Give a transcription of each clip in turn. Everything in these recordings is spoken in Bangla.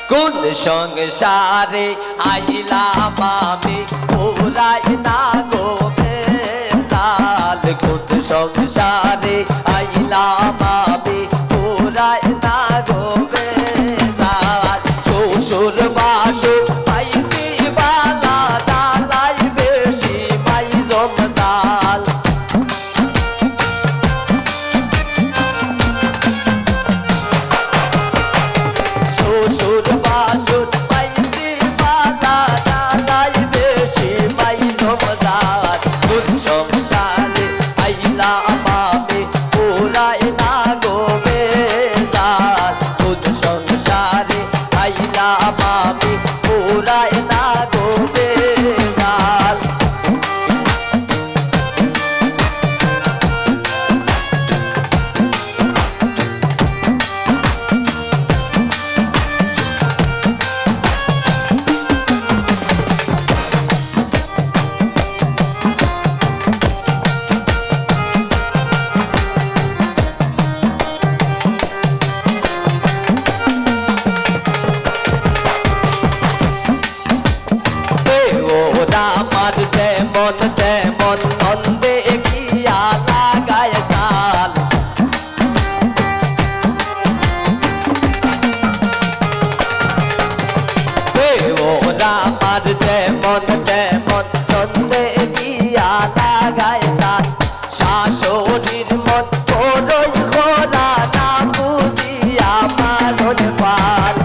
কোন সংসারে আইলাম আমি পুরাই না গো বেজাল কোন সংসারে আইলাম আমি পুরাই না গো বেজাল শ্বশুর বাসুর পাইছি বালা জালাই বেশি পাই জমজাল শ্বশুর বাসুর পাইছি বালা জালাই বেশি পাই জমজাল কোন সংসারে আইলাম আমি পুরাই না গো বেজাল কোন সংসারে আইলাম আমি পুরাই না গো বেজাল আমার যেমন তেমন নন্দে গিয়া লাগায় তাল ওরা আমার যেমন তেমন নন্দে গিয়া লাগায় তাল শাশুড়ির মন বড়ই খোলা না বুঝিয়া মারণ পাল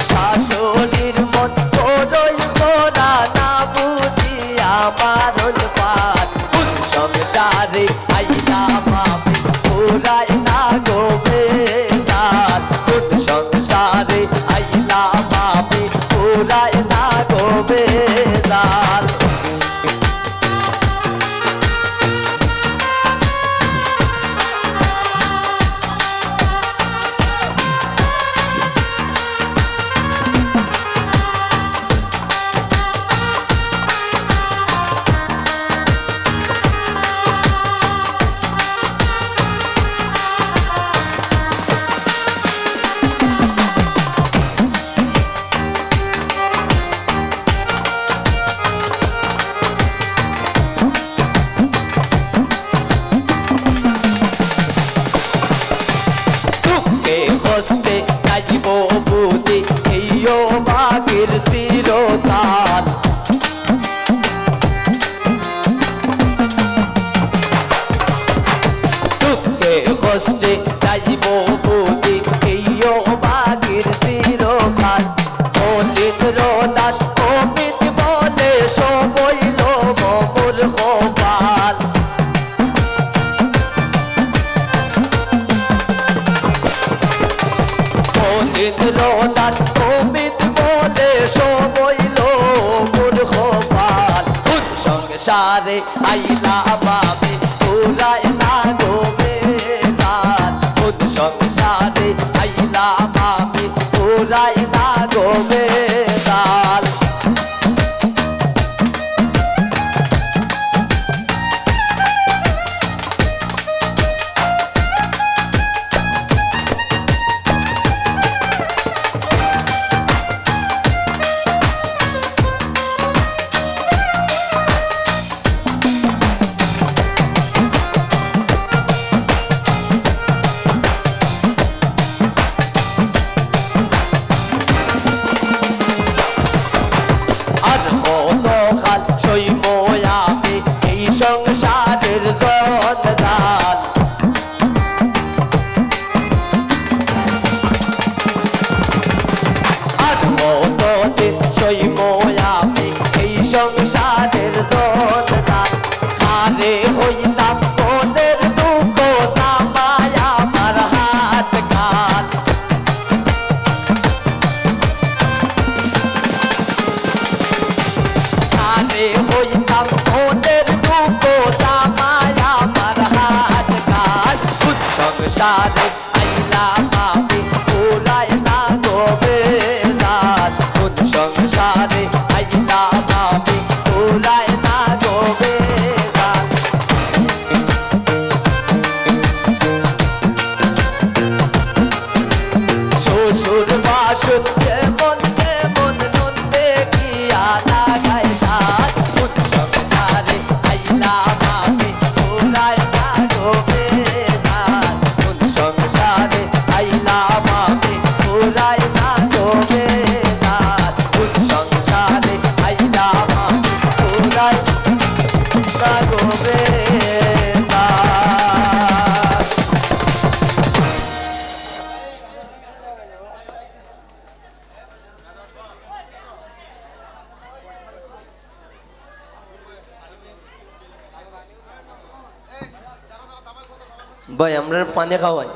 শাশুড়ির মন বড়ই খোলা না বুঝিয়া মারণ পাল কোন সংসারে আইলাম আমি পুরাই না গো বেজাল কোন সংসারে আইলাম আমি পুরাই না গো বেজাল কষ্টে যাইব বুঝি এইও বাগের চিরতাল দুঃখে কষ্টে যাইব বুঝি এইও বাগের চিরকাল মলিন্দ্রনাথ অমিত বলে সবইল মমুর গোপাল মলিন্দ্রনাথ অমিত বলে সবইল মূর্খ পাল কোন সংসারে আইলাম আমি পুরাই না গো বেজাল কোন সংসারে আইলাম আমি পুরাই না গো বেজাল সংসারের জঞ্জাল আর মনতে সইব আমি এই সংসারের জঞ্জাল আরে হইতাম মনের দুঃখ জামায় আমার হাত কাল আরে হইতাম মনের দুঃখ জামায় আমার হাত কাল কোন সংসারে আইলাম আমি পুরাই না গো বেজাল কোন সংসারে আইলাম আমি পুরাই না গো বেজাল রে ভাই আমরা পানি খাওয়াই